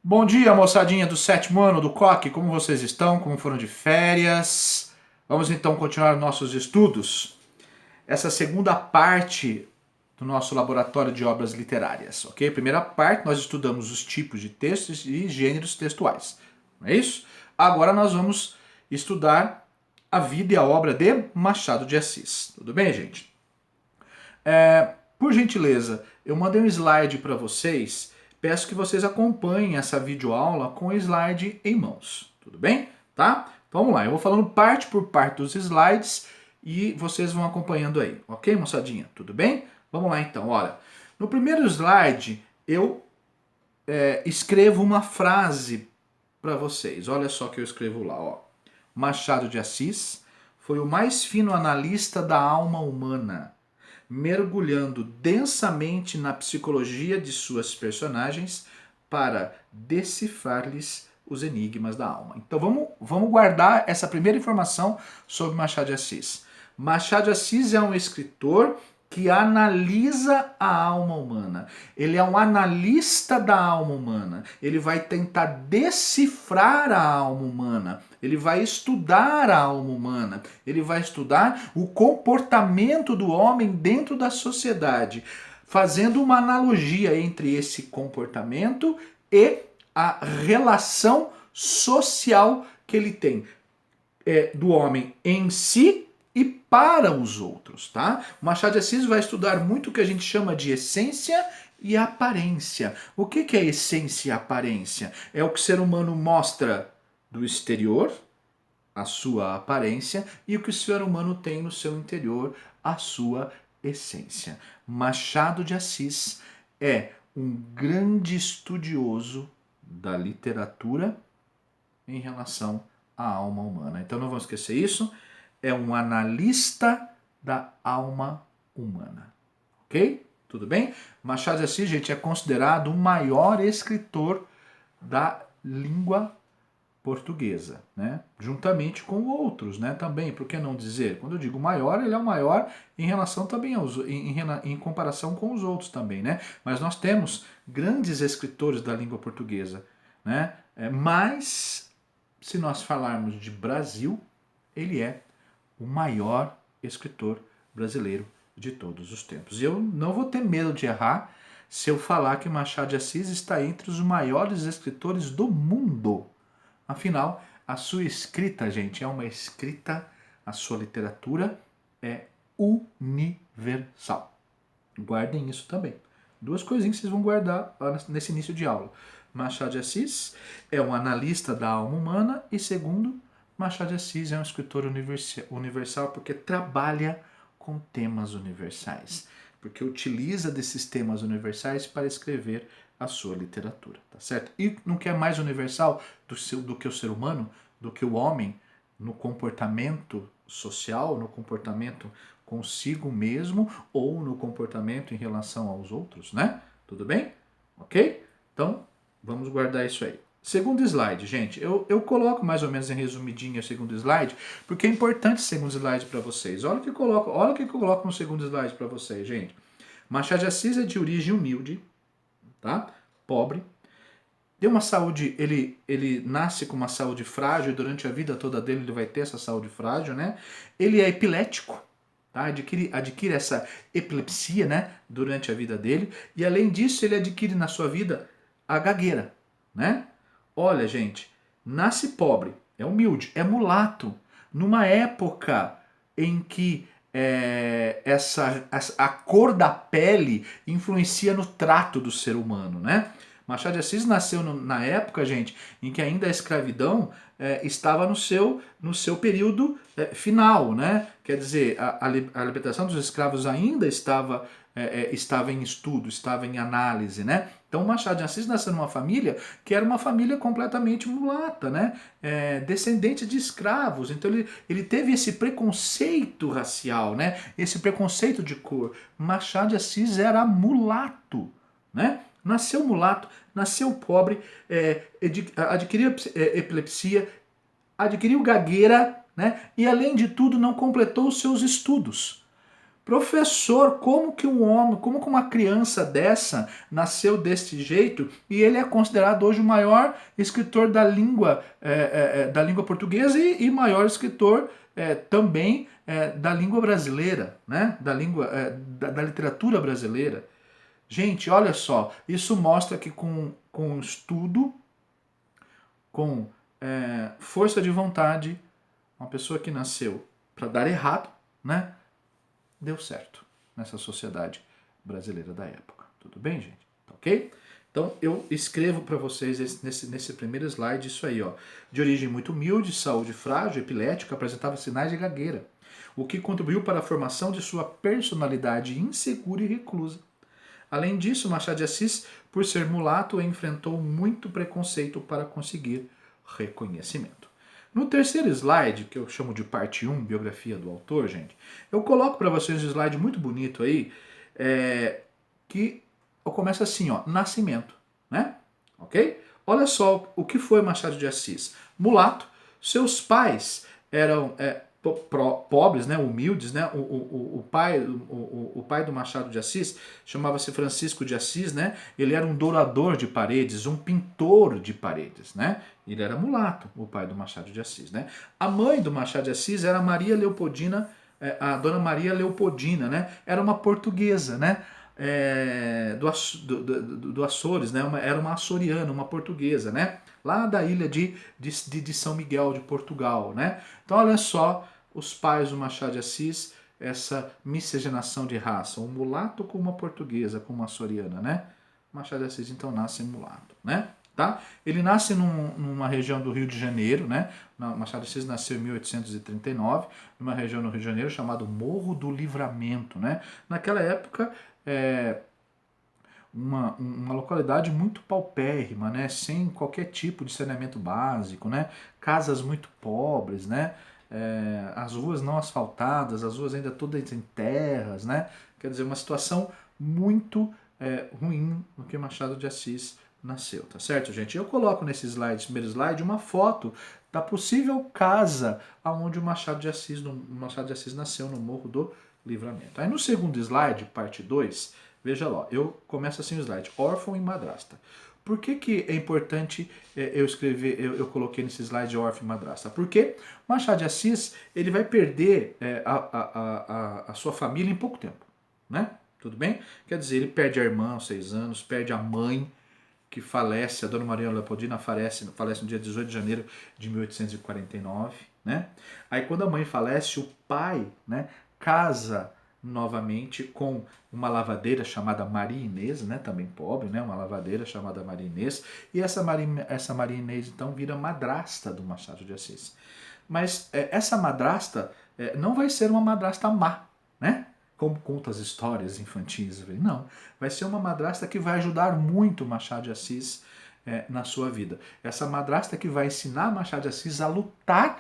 Bom dia, moçadinha do sétimo ano do COC, como vocês estão? Como foram de férias? Vamos então continuar nossos estudos. Essa segunda parte do nosso laboratório de obras literárias, ok? Primeira parte, nós estudamos os tipos de textos e gêneros textuais, não é isso? Agora nós vamos estudar a vida e a obra de Machado de Assis. Tudo bem, gente? Por gentileza, eu mandei um slide para vocês. Peço que vocês acompanhem essa videoaula com o slide em mãos. Tudo bem? Tá? Então vamos lá, eu vou falando parte por parte dos slides e vocês vão acompanhando aí. Ok, moçadinha? Tudo bem? Vamos lá então, olha. No primeiro slide, eu escrevo uma frase para vocês. Olha só que eu escrevo lá, ó. Machado de Assis foi o mais fino analista da alma humana, mergulhando densamente na psicologia de suas personagens para decifrar-lhes os enigmas da alma. Então vamos guardar essa primeira informação sobre Machado de Assis. Machado de Assis é um escritor que analisa a alma humana. Ele é um analista da alma humana. Ele vai tentar decifrar a alma humana. Ele vai estudar a alma humana. Ele vai estudar o comportamento do homem dentro da sociedade, fazendo uma analogia entre esse comportamento e a relação social que ele tem do homem em si e para os outros, tá? O Machado de Assis vai estudar muito o que a gente chama de essência e aparência. O que é essência e aparência? É o que o ser humano mostra do exterior, a sua aparência, e o que o ser humano tem no seu interior, a sua essência. Machado de Assis é um grande estudioso da literatura em relação à alma humana. Então não vamos esquecer isso. É um analista da alma humana. Ok? Tudo bem? Machado de Assis, gente, é considerado o maior escritor da língua portuguesa, né? Juntamente com outros, né? Também, por que não dizer? Quando eu digo maior, ele é o maior em relação também em comparação com os outros também, né? Mas nós temos grandes escritores da língua portuguesa, né? Mas se nós falarmos de Brasil, ele é o maior escritor brasileiro de todos os tempos. E eu não vou ter medo de errar se eu falar que Machado de Assis está entre os maiores escritores do mundo. Afinal, a sua escrita, gente, é uma escrita, a sua literatura é universal. Guardem isso também. Duas coisinhas que vocês vão guardar nesse início de aula. Machado de Assis é um analista da alma humana e, segundo, Machado de Assis é um escritor universal porque trabalha com temas universais, porque utiliza desses temas universais para escrever a sua literatura, tá certo? E não quer mais universal do que o ser humano, do que o homem no comportamento social, no comportamento consigo mesmo ou no comportamento em relação aos outros, né? Tudo bem? Ok? Então, vamos guardar isso aí. Segundo slide, gente, eu coloco mais ou menos em resumidinho o segundo slide, porque é importante o segundo slide para vocês. Olha o que eu coloco no segundo slide para vocês, gente. Machado de Assis é de origem humilde, tá? Pobre. Tem uma saúde, ele nasce com uma saúde frágil e durante a vida toda dele ele vai ter essa saúde frágil, né? Ele é epilético, tá? Adquire essa epilepsia, né? Durante a vida dele. E além disso, ele adquire na sua vida a gagueira, né? Olha, gente, nasce pobre, é humilde, é mulato. Numa época em que a cor da pele influencia no trato do ser humano, né? Machado de Assis nasceu na época, gente, em que ainda a escravidão estava no seu período final, né? Quer dizer, a libertação dos escravos ainda estava em estudo, estava em análise, né? Então Machado de Assis nasceu numa família que era uma família completamente mulata, né? Descendente de escravos. Então ele teve esse preconceito racial, né? Esse preconceito de cor. Machado de Assis era mulato, né? Nasceu mulato, nasceu pobre, adquiriu epilepsia, adquiriu gagueira, né? E além de tudo não completou os seus estudos. Professor, como que um homem, como que uma criança dessa nasceu desse jeito e ele é considerado hoje o maior escritor da língua portuguesa e maior escritor também da língua brasileira, né? Da literatura brasileira. Gente, olha só, isso mostra que com estudo, com força de vontade, uma pessoa que nasceu para dar errado, né? Deu certo nessa sociedade brasileira da época. Tudo bem, gente? Tá ok? Então eu escrevo para vocês nesse primeiro slide isso aí, ó. De origem muito humilde, saúde frágil, epilético, apresentava sinais de gagueira, o que contribuiu para a formação de sua personalidade insegura e reclusa. Além disso, Machado de Assis, por ser mulato, enfrentou muito preconceito para conseguir reconhecimento. No terceiro slide, que eu chamo de parte 1, biografia do autor, gente, eu coloco para vocês um slide muito bonito aí, que eu começo assim, ó, nascimento, né? Ok? Olha só o que foi Machado de Assis. Mulato, seus pais eram pobres, né, humildes, né? O pai do Machado de Assis chamava-se Francisco de Assis, né? Ele era um dourador de paredes, um pintor de paredes, né? Ele era mulato, o pai do Machado de Assis, né? A mãe do Machado de Assis era Maria Leopoldina, a dona Maria Leopoldina, né? Era uma portuguesa, né? Do Açores, né? Era uma açoriana, uma portuguesa, né? Lá da ilha de São Miguel de Portugal, né? Então olha só os pais do Machado de Assis, essa miscigenação de raça, um mulato com uma portuguesa, com uma açoriana, né? Machado de Assis então nasce mulato, né? Tá? Ele nasce numa região do Rio de Janeiro, né? Machado de Assis nasceu em 1839, numa região no Rio de Janeiro chamado Morro do Livramento, né? Naquela época, uma localidade muito paupérrima, né? Sem qualquer tipo de saneamento básico, né? Casas muito pobres, né? As ruas não asfaltadas, as ruas ainda todas em terras, né? Quer dizer, uma situação muito ruim no que Machado de Assis nasceu, tá certo, gente? Eu coloco nesse slide, primeiro slide, uma foto da possível casa aonde o Machado de Assis nasceu, no Morro do Livramento. Aí no segundo slide, parte 2, veja lá, eu começo assim o slide, órfão e madrasta. Por que é importante eu escrever, eu coloquei nesse slide órfão e madrasta? Porque Machado de Assis ele vai perder a sua família em pouco tempo, né? Tudo bem? Quer dizer, ele perde a irmã aos 6 anos, perde a mãe, que falece, a dona Maria Leopoldina falece no dia 18 de janeiro de 1849, né? Aí quando a mãe falece, o pai, né, casa novamente com uma lavadeira chamada Maria Inês, né, também pobre, né, uma lavadeira chamada Maria Inês, e essa Maria Inês então vira madrasta do Machado de Assis. Mas essa madrasta não vai ser uma madrasta má, né? Como conta as histórias infantis. Não, vai ser uma madrasta que vai ajudar muito Machado de Assis na sua vida. Essa madrasta que vai ensinar Machado de Assis a lutar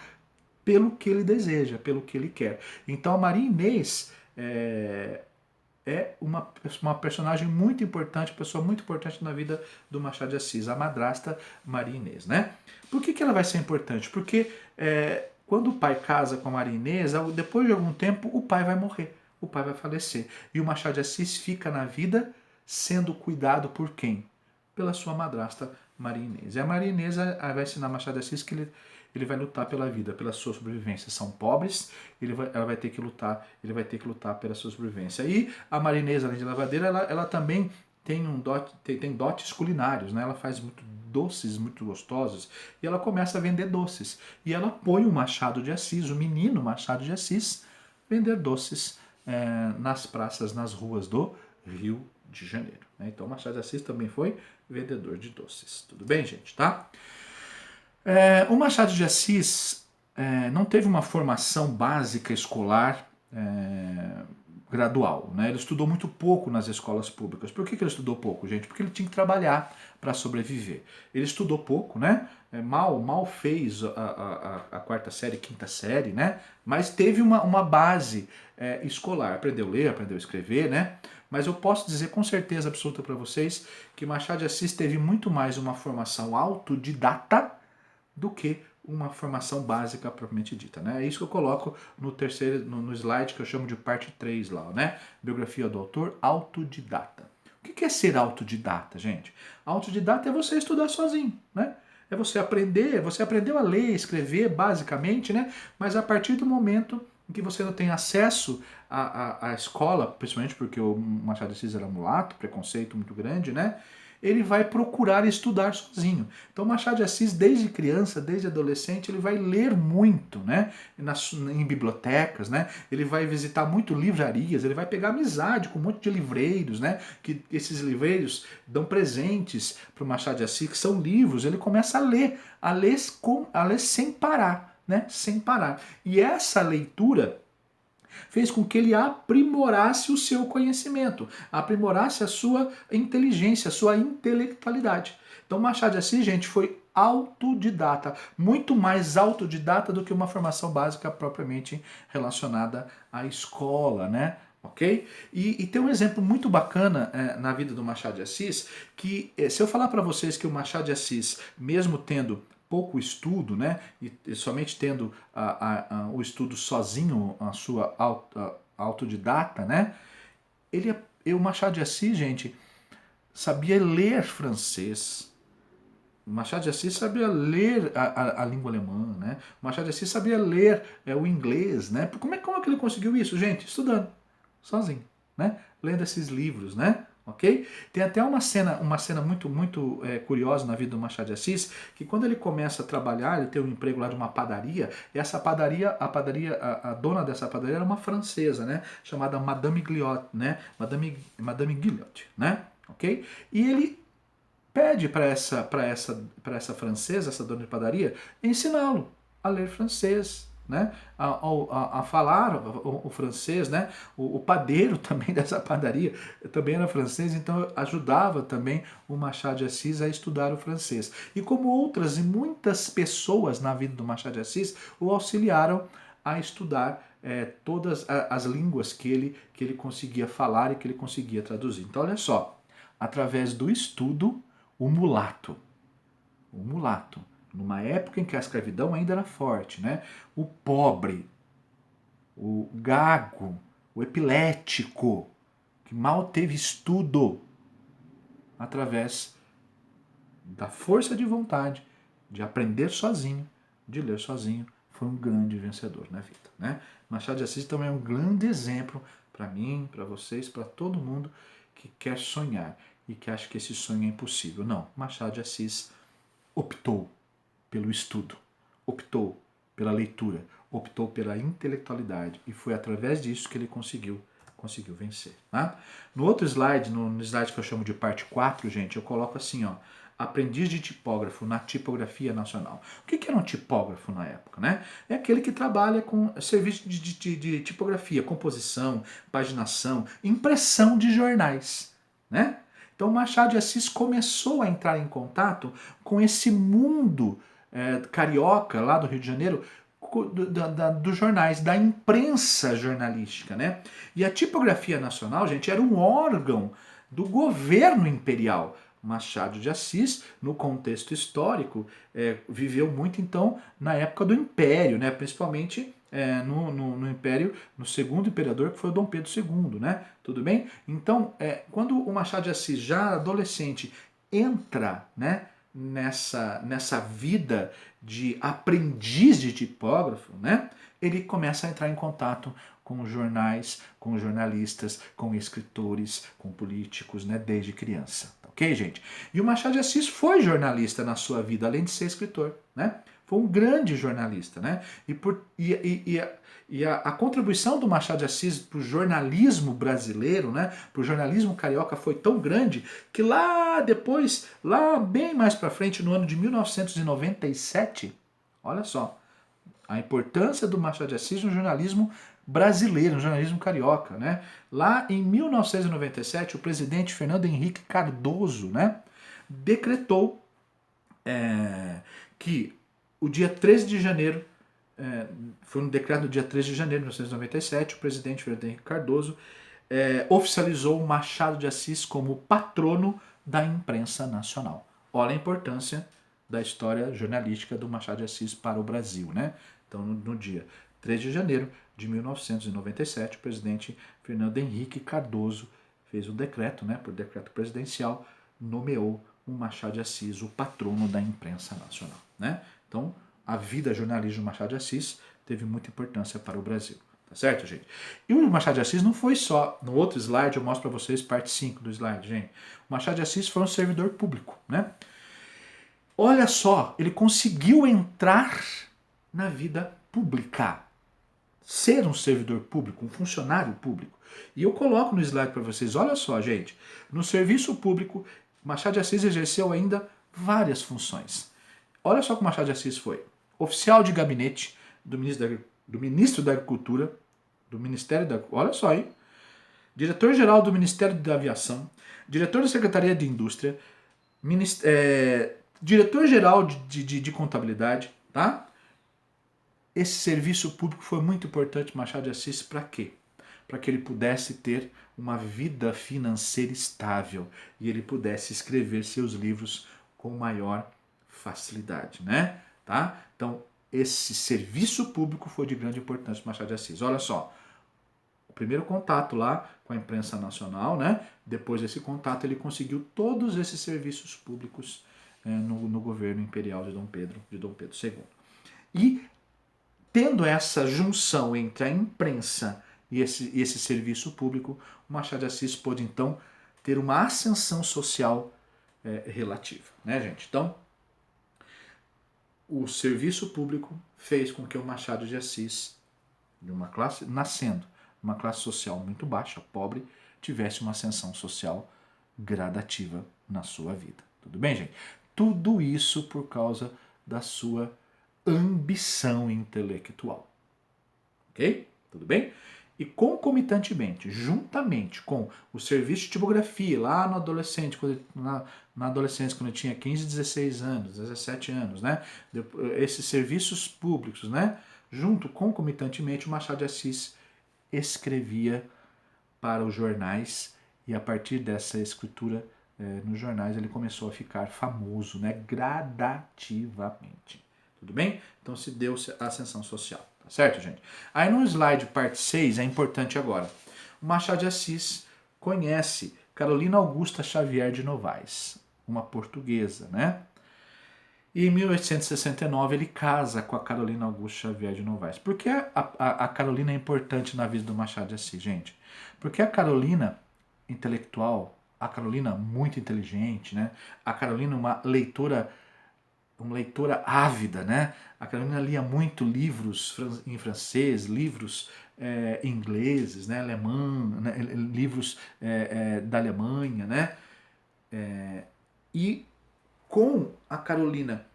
pelo que ele deseja, pelo que ele quer. Então a Maria Inês é uma personagem muito importante, pessoa muito importante na vida do Machado de Assis, a madrasta Maria Inês, né? Por que ela vai ser importante? Porque quando o pai casa com a Maria Inês, depois de algum tempo o pai vai morrer, o pai vai falecer. E o Machado de Assis fica na vida sendo cuidado por quem? Pela sua madrasta Maria Inês. E a Maria Inês vai ensinar Machado de Assis que ele vai lutar pela vida, pela sua sobrevivência. São pobres, ele vai ter que lutar pela sua sobrevivência. E a Maria Inês, além de lavadeira, ela também tem dotes culinários, né? Ela faz doces muito gostosos e ela começa a vender doces. E ela põe o Machado de Assis, o menino Machado de Assis, vender doces nas praças, nas ruas do Rio de Janeiro. Né? Então Machado de Assis também foi vendedor de doces. Tudo bem, gente? Tá? O Machado de Assis não teve uma formação básica escolar gradual, né? Ele estudou muito pouco nas escolas públicas. Por que ele estudou pouco, gente? Porque ele tinha que trabalhar para sobreviver. Ele estudou pouco, né? Mal fez a quarta série, quinta série, né? Mas teve uma base escolar. Aprendeu a ler, aprendeu a escrever, né? Mas eu posso dizer com certeza absoluta para vocês que Machado de Assis teve muito mais uma formação autodidata do que uma formação básica propriamente dita, né? É isso que eu coloco no slide que eu chamo de parte 3 lá, né? Biografia do autor, autodidata. O que é ser autodidata, gente? Autodidata é você estudar sozinho, né? É você aprendeu a ler, escrever, basicamente, né? Mas a partir do momento em que você não tem acesso à escola, principalmente porque o Machado de Assis era mulato, preconceito muito grande, né? Ele vai procurar estudar sozinho. Então Machado de Assis, desde criança, desde adolescente, ele vai ler muito, né? Em bibliotecas, né? Ele vai visitar muito livrarias, ele vai pegar amizade com um monte de livreiros, né? Que esses livreiros dão presentes para o Machado de Assis, que são livros. Ele começa a ler sem parar, né? Sem parar. E essa leitura fez com que ele aprimorasse o seu conhecimento, aprimorasse a sua inteligência, a sua intelectualidade. Então Machado de Assis, gente, foi autodidata, muito mais autodidata do que uma formação básica propriamente relacionada à escola, né? Ok? E tem um exemplo muito bacana na vida do Machado de Assis, que se eu falar para vocês que o Machado de Assis, mesmo tendo pouco estudo, né, e somente tendo o estudo sozinho, a sua autodidata, né, o Machado de Assis, gente, sabia ler francês. O Machado de Assis sabia ler a língua alemã, né? O Machado de Assis sabia ler o inglês, né? Como é que ele conseguiu isso, gente? Estudando, sozinho, né? Lendo esses livros, né? Ok? Tem até uma cena muito curiosa na vida do Machado de Assis, que quando ele começa a trabalhar, ele tem um emprego lá de uma padaria, e essa padaria, a dona dessa padaria era uma francesa, né? Chamada Madame Guillot, né? Madame Guillot, né? Ok? E ele pede para essa francesa, essa dona de padaria, ensiná-lo a ler francês, né? A falar o francês, né? O padeiro também dessa padaria também era francês, então ajudava também o Machado de Assis a estudar o francês. E como outras e muitas pessoas na vida do Machado de Assis o auxiliaram a estudar todas as línguas que ele conseguia falar e que ele conseguia traduzir. Então, olha só, através do estudo, o mulato, numa época em que a escravidão ainda era forte, né? O pobre, o gago, o epilético, que mal teve estudo, através da força de vontade, de aprender sozinho, de ler sozinho, foi um grande vencedor na vida, né? Machado de Assis também é um grande exemplo para mim, para vocês, para todo mundo que quer sonhar e que acha que esse sonho é impossível. Não, Machado de Assis optou pelo estudo, optou pela leitura, optou pela intelectualidade e foi através disso que ele conseguiu vencer. Tá? No outro slide, no slide que eu chamo de parte 4, gente, eu coloco assim, ó, aprendiz de tipógrafo na tipografia nacional. O que era um tipógrafo na época? Né? É aquele que trabalha com serviço de tipografia, composição, paginação, impressão de jornais. Né? Então Machado de Assis começou a entrar em contato com esse mundo carioca, lá do Rio de Janeiro, dos jornais, da imprensa jornalística, né? E a tipografia nacional, gente, era um órgão do governo imperial. Machado de Assis, no contexto histórico, viveu muito, então, na época do Império, né? Principalmente no Império, no segundo imperador, que foi o Dom Pedro II, né? Tudo bem? Então, quando o Machado de Assis, já adolescente, entra, né, nessa vida de aprendiz de tipógrafo, né, ele começa a entrar em contato com os jornais, com jornalistas, com escritores, com políticos, né, desde criança. Ok, gente? E o Machado de Assis foi jornalista na sua vida, além de ser escritor, né? Foi um grande jornalista, né? A contribuição do Machado de Assis para o jornalismo brasileiro, né? Para o jornalismo carioca foi tão grande que lá depois, lá bem mais para frente, no ano de 1997, olha só, a importância do Machado de Assis no jornalismo brasileiro, no jornalismo carioca, né? Lá em 1997, o presidente Fernando Henrique Cardoso, né, decretou que o dia 13 de janeiro, foi um decreto do dia 13 de janeiro de 1997, o presidente Fernando Henrique Cardoso oficializou o Machado de Assis como patrono da imprensa nacional. Olha a importância da história jornalística do Machado de Assis para o Brasil, né? Então, no dia 3 de janeiro de 1997, o presidente Fernando Henrique Cardoso fez um decreto, né, por decreto presidencial, nomeou o Machado de Assis o patrono da imprensa nacional, né? Então, a vida jornalística do Machado de Assis teve muita importância para o Brasil. Tá certo, gente? E o Machado de Assis não foi só... No outro slide, eu mostro para vocês parte 5 do slide, gente. O Machado de Assis foi um servidor público, né? Olha só, ele conseguiu entrar na vida pública. Ser um servidor público, um funcionário público. E eu coloco no slide para vocês, olha só, gente. No serviço público, Machado de Assis exerceu ainda várias funções. Olha só como Machado de Assis foi. Oficial de gabinete do ministro da Agricultura, do Ministério da... Olha só, hein? Diretor-geral do Ministério da Aviação, diretor da Secretaria de Indústria, diretor-geral de Contabilidade, tá? Esse serviço público foi muito importante, Machado de Assis, para quê? Para que ele pudesse ter uma vida financeira estável e ele pudesse escrever seus livros com maior facilidade, né? Tá? Então, esse serviço público foi de grande importância para Machado de Assis. Olha só, o primeiro contato lá com a imprensa nacional, né? Depois desse contato ele conseguiu todos esses serviços públicos no governo imperial de Dom Pedro II. E tendo essa junção entre a imprensa e esse serviço público, o Machado de Assis pôde então ter uma ascensão social relativa, né, gente? Então, o serviço público fez com que o Machado de Assis, de uma classe nascendo, uma classe social muito baixa, pobre, tivesse uma ascensão social gradativa na sua vida. Tudo bem, gente? Tudo isso por causa da sua ambição intelectual. Ok? Tudo bem? E concomitantemente, juntamente com o serviço de tipografia, lá no adolescente, na adolescência, quando eu tinha 15, 16 anos, 17 anos, né? Esses serviços públicos, né? Junto, concomitantemente, o Machado de Assis escrevia para os jornais e a partir dessa escritura nos jornais ele começou a ficar famoso, né? Gradativamente. Tudo bem? Então se deu a ascensão social. Tá certo, gente? Aí no slide parte 6 é importante agora. O Machado de Assis conhece Carolina Augusta Xavier de Novaes, uma portuguesa, né? E em 1869 ele casa com a Carolina Augusta Xavier de Novaes. Por que a Carolina é importante na vida do Machado de Assis, gente? Porque a Carolina intelectual, a Carolina muito inteligente, né? A Carolina uma leitora ávida, né? A Carolina lia muito livros em francês, livros ingleses, né? Alemão, né? Livros da Alemanha, né? E com a Carolina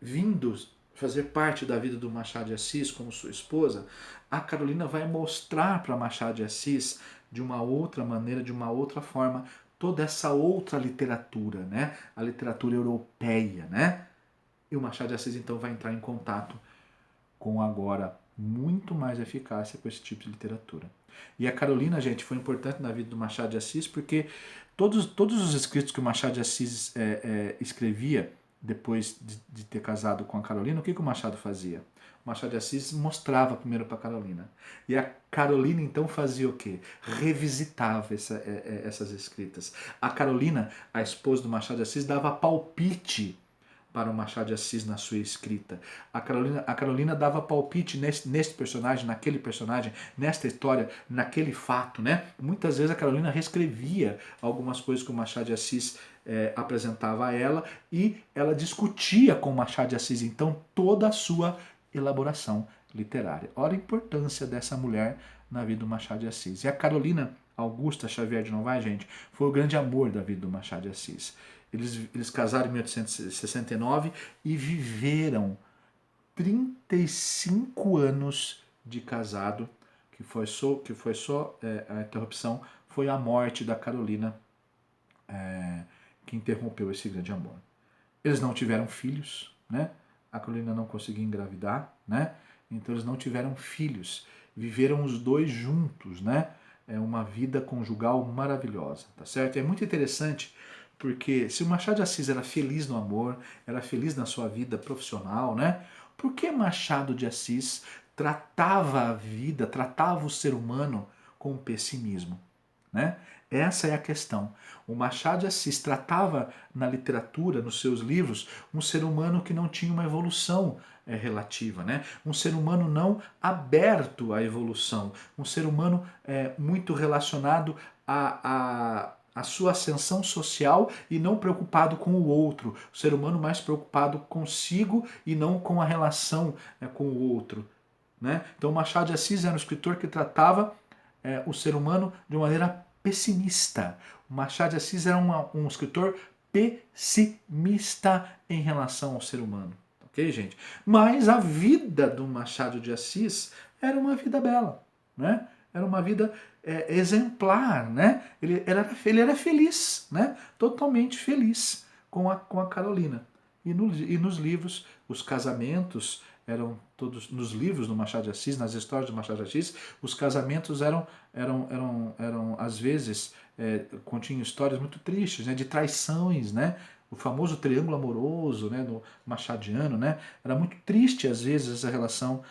vindo fazer parte da vida do Machado de Assis como sua esposa, a Carolina vai mostrar para Machado de Assis de uma outra maneira, de uma outra forma, toda essa outra literatura, né? A literatura europeia, né? E o Machado de Assis então vai entrar em contato com agora muito mais eficácia com esse tipo de literatura. E a Carolina, gente, foi importante na vida do Machado de Assis porque todos os escritos que o Machado de Assis escrevia depois de ter casado com a Carolina, o que o Machado fazia? O Machado de Assis mostrava primeiro para a Carolina. E a Carolina então fazia o quê? Revisitava essas escritas. A Carolina, a esposa do Machado de Assis, dava palpite para o Machado de Assis na sua escrita. A Carolina dava palpite nesse personagem, naquele personagem, nesta história, naquele fato, né? Muitas vezes a Carolina reescrevia algumas coisas que o Machado de Assis apresentava a ela e ela discutia com o Machado de Assis, então, toda a sua elaboração literária. Olha a importância dessa mulher na vida do Machado de Assis. E a Carolina Augusta Xavier de Novaes, gente, foi o grande amor da vida do Machado de Assis. Eles casaram em 1869 e viveram 35 anos de casado, que foi só a interrupção, foi a morte da Carolina que interrompeu esse grande amor. Eles não tiveram filhos, né? A Carolina não conseguiu engravidar, né? Então eles não tiveram filhos. Viveram os dois juntos, né? É uma vida conjugal maravilhosa, tá certo? É muito interessante Porque se o Machado de Assis era feliz no amor, era feliz na sua vida profissional, né? Por que Machado de Assis tratava a vida, tratava o ser humano com pessimismo, né? Essa é a questão. O Machado de Assis tratava na literatura, nos seus livros, um ser humano que não tinha uma evolução relativa, né? Um ser humano não aberto à evolução, um ser humano muito relacionado a sua ascensão social e não preocupado com o outro. O ser humano mais preocupado consigo e não com a relação com o outro, né? Então Machado de Assis era um escritor que tratava o ser humano de uma maneira pessimista. O Machado de Assis era um escritor pessimista em relação ao ser humano. Ok, gente? Mas a vida do Machado de Assis era uma vida bela, né? Era uma vida exemplar, né? Ele era feliz, né? Totalmente feliz com a Carolina. E nos livros, os casamentos eram todos, nos livros do Machado de Assis, nas histórias do Machado de Assis, os casamentos eram às vezes, continham histórias muito tristes, né? De traições, né? O famoso triângulo amoroso, né, no machadiano, né? Era muito triste às vezes essa relação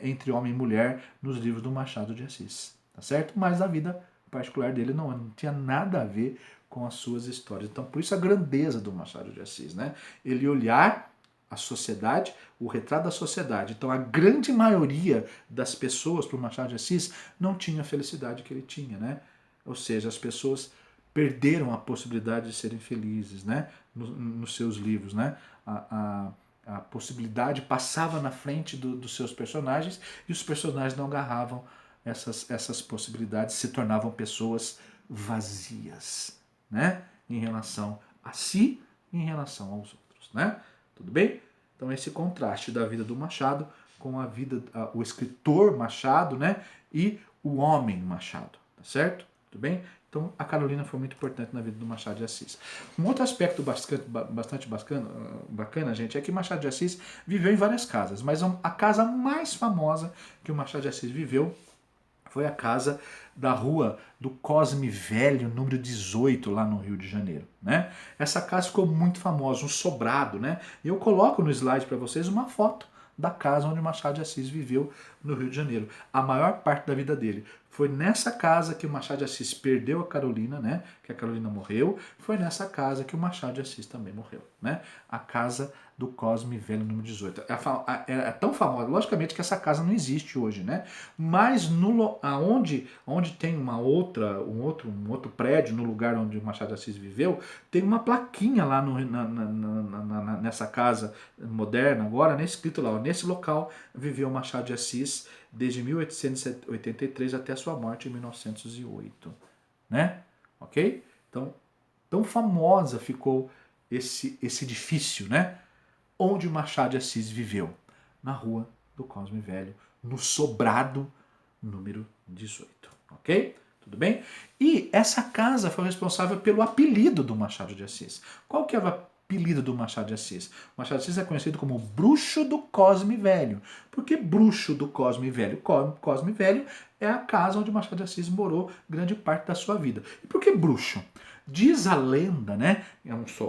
entre homem e mulher nos livros do Machado de Assis, tá certo? Mas a vida particular dele não tinha nada a ver com as suas histórias. Então, por isso a grandeza do Machado de Assis, né? Ele olhar a sociedade, o retrato da sociedade. Então, a grande maioria das pessoas, para o Machado de Assis, não tinha a felicidade que ele tinha, né? Ou seja, as pessoas perderam a possibilidade de serem felizes, né? Nos seus livros, né? A possibilidade passava na frente dos seus personagens e os personagens não agarravam essas possibilidades, se tornavam pessoas vazias, né? Em relação a si e em relação aos outros, né? Tudo bem? Então esse contraste da vida do Machado com a vida, o escritor Machado, né? E o homem Machado, tá certo? Tudo bem? Então a Carolina foi muito importante na vida do Machado de Assis. Um outro aspecto bastante bacana, gente, é que Machado de Assis viveu em várias casas, mas a casa mais famosa que o Machado de Assis viveu foi a casa da rua do Cosme Velho, número 18, lá no Rio de Janeiro, né? Essa casa ficou muito famosa, um sobrado, né? E eu coloco no slide para vocês uma foto da casa onde Machado de Assis viveu no Rio de Janeiro. A maior parte da vida dele foi nessa casa que o Machado de Assis perdeu a Carolina, né? Que a Carolina morreu. Foi nessa casa que o Machado de Assis também morreu, né? A casa do Cosme Velho, número 18. É tão famosa, logicamente que essa casa não existe hoje, né? Mas onde tem um outro prédio, no lugar onde o Machado de Assis viveu, tem uma plaquinha lá nessa casa moderna agora, né, escrito lá, ó, nesse local viveu Machado de Assis desde 1883 até a sua morte em 1908, né? Ok? Então, tão famosa ficou esse edifício, né? Onde o Machado de Assis viveu, na rua do Cosme Velho, no sobrado número 18, ok? Tudo bem? E essa casa foi responsável pelo apelido do Machado de Assis. Qual que era o apelido do Machado de Assis? O Machado de Assis é conhecido como Bruxo do Cosme Velho. Por que Bruxo do Cosme Velho? Cosme Velho é a casa onde o Machado de Assis morou grande parte da sua vida. E por que bruxo? Diz a lenda, né?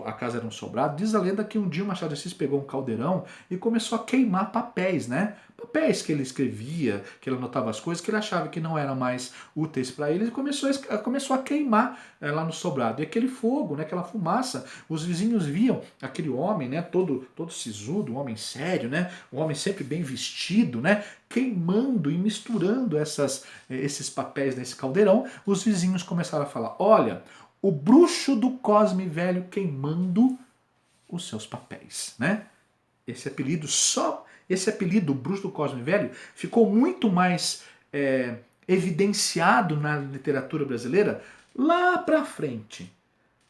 A casa era um sobrado. Diz a lenda que um dia o Machado de Assis pegou um caldeirão e começou a queimar papéis, né? Papéis que ele escrevia, que ele anotava as coisas que ele achava que não eram mais úteis para ele, e começou a queimar lá no sobrado. E aquele fogo, né, aquela fumaça, os vizinhos viam aquele homem, né, todo sisudo, um homem sério, né, um homem sempre bem vestido, né, queimando e misturando esses papéis nesse caldeirão. Os vizinhos começaram a falar: olha, o bruxo do Cosme Velho queimando os seus papéis, né? Esse apelido, o bruxo do Cosme Velho, ficou muito mais evidenciado na literatura brasileira lá pra frente,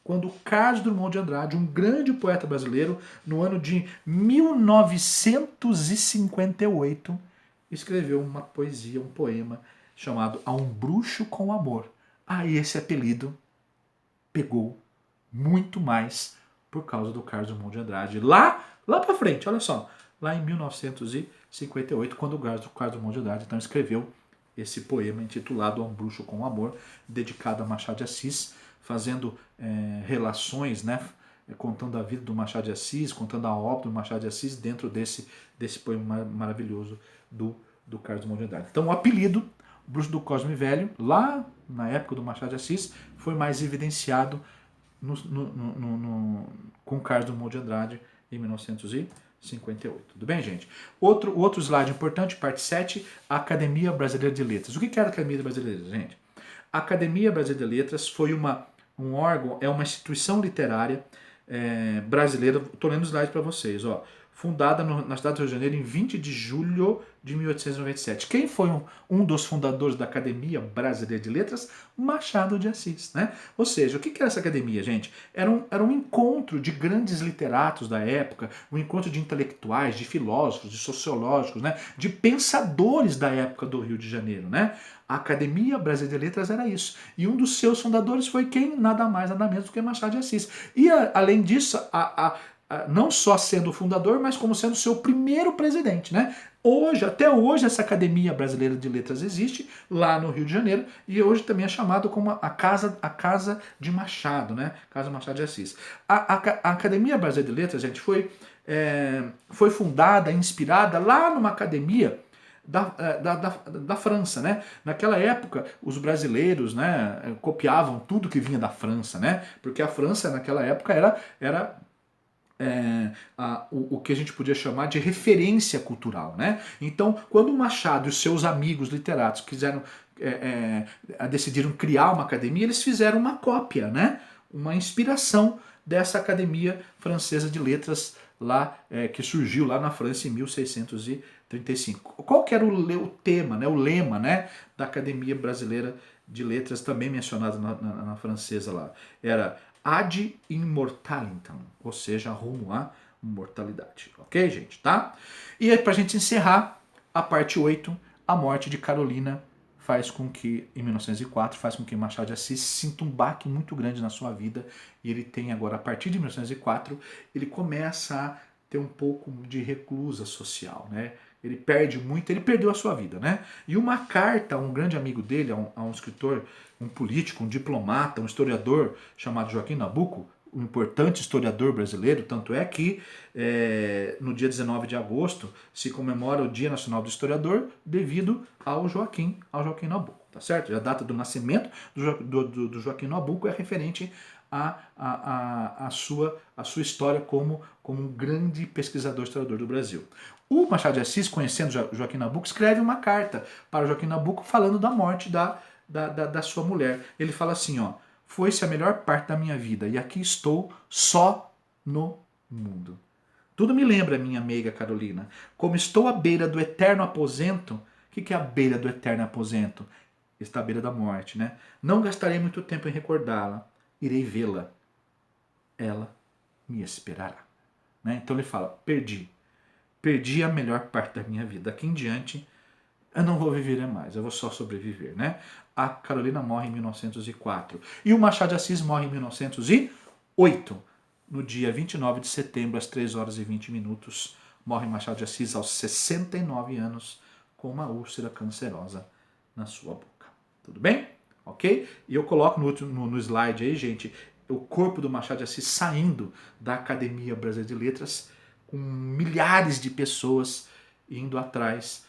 quando Carlos Drummond de Andrade, um grande poeta brasileiro, no ano de 1958, escreveu uma poesia, um poema chamado A um Bruxo com Amor. Aí esse apelido pegou muito mais por causa do Carlos Drummond de Andrade. Lá pra frente, olha só, lá em 1958, quando o Carlos Drummond de Andrade então escreveu esse poema intitulado A um Bruxo com Amor, dedicado a Machado de Assis, fazendo relações, né, contando a vida do Machado de Assis, contando a obra do Machado de Assis dentro desse poema maravilhoso do Carlos Drummond de Andrade. Então o apelido Bruxo do Cosme Velho, lá na época do Machado de Assis, foi mais evidenciado com Carlos Drummond de Andrade em 1958. Tudo bem, gente? Outro slide importante, parte 7, a Academia Brasileira de Letras. O que era a Academia Brasileira de Letras, gente? A Academia Brasileira de Letras foi um órgão, é uma instituição literária brasileira. Estou lendo os slides para vocês, ó. Fundada na cidade do Rio de Janeiro em 20 de julho de 1897. Quem foi um dos fundadores da Academia Brasileira de Letras? Machado de Assis, né? Ou seja, o que era essa academia, gente? Era um encontro de grandes literatos da época, um encontro de intelectuais, de filósofos, de sociológicos, né? De pensadores da época do Rio de Janeiro, né? A Academia Brasileira de Letras era isso. E um dos seus fundadores foi quem? Nada mais, nada menos do que Machado de Assis. E, além disso, não só sendo o fundador, mas como sendo o seu primeiro presidente, né? Até hoje, essa Academia Brasileira de Letras existe lá no Rio de Janeiro e hoje também é chamado como a Casa de Machado, né? Casa Machado de Assis. A Academia Brasileira de Letras, gente, foi fundada, inspirada lá numa academia da França, né? Naquela época, os brasileiros, né, copiavam tudo que vinha da França, né? Porque a França, naquela época, era o que a gente podia chamar de referência cultural, né? Então, quando o Machado e os seus amigos literatos decidiram criar uma academia, eles fizeram uma cópia, né? Uma inspiração dessa Academia Francesa de Letras lá, que surgiu lá na França em 1635. Qual que era o tema, né? O lema, né, da Academia Brasileira de Letras, também mencionado na francesa lá? Era ad immortalitam, ou seja, rumo à imortalidade. Ok, gente? Tá? E aí, pra gente encerrar, a parte 8, a morte de Carolina em 1904, faz com que Machado de Assis sinta um baque muito grande na sua vida, e ele tem agora, a partir de 1904, ele começa a ter um pouco de reclusa social, né? Ele perdeu a sua vida, né? E uma carta a um grande amigo dele, a um escritor, um político, um diplomata, um historiador chamado Joaquim Nabuco, um importante historiador brasileiro, tanto é que no dia 19 de agosto se comemora o Dia Nacional do Historiador devido ao Joaquim Nabuco, tá certo? A data do nascimento do Joaquim Nabuco é referente à sua história como um grande pesquisador historiador do Brasil. O Machado de Assis, conhecendo Joaquim Nabuco, escreve uma carta para Joaquim Nabuco falando da morte da sua mulher. Ele fala assim, ó: foi-se a melhor parte da minha vida, e aqui estou só no mundo. Tudo me lembra, minha meiga Carolina, como estou à beira do eterno aposento. O que é a beira do eterno aposento? Está à beira da morte, né? Não gastarei muito tempo em recordá-la, irei vê-la. Ela me esperará. Né? Então ele fala, perdi a melhor parte da minha vida. Daqui em diante, eu não vou viver mais, eu vou só sobreviver, né? A Carolina morre em 1904. E o Machado de Assis morre em 1908. No dia 29 de setembro, às 3 horas e 20 minutos, morre Machado de Assis aos 69 anos, com uma úlcera cancerosa na sua boca. Tudo bem? Ok? E eu coloco no slide aí, gente, o corpo do Machado de Assis saindo da Academia Brasileira de Letras, com milhares de pessoas indo atrás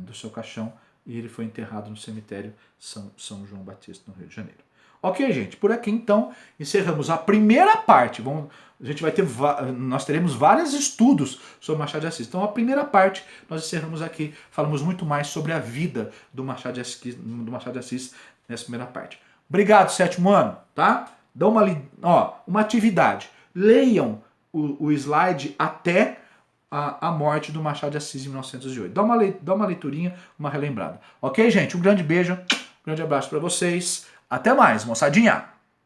do seu caixão, e ele foi enterrado no cemitério São João Batista, no Rio de Janeiro. Ok, gente? Por aqui, então, encerramos a primeira parte. Nós teremos vários estudos sobre Machado de Assis. Então, a primeira parte, nós encerramos aqui. Falamos muito mais sobre a vida do Machado de Assis nessa primeira parte. Obrigado, 7º ano, tá? Dá uma atividade. Leiam o slide até a morte do Machado de Assis em 1908. Dá uma leiturinha, uma relembrada. Ok, gente? Um grande beijo, um grande abraço para vocês. Até mais, moçadinha!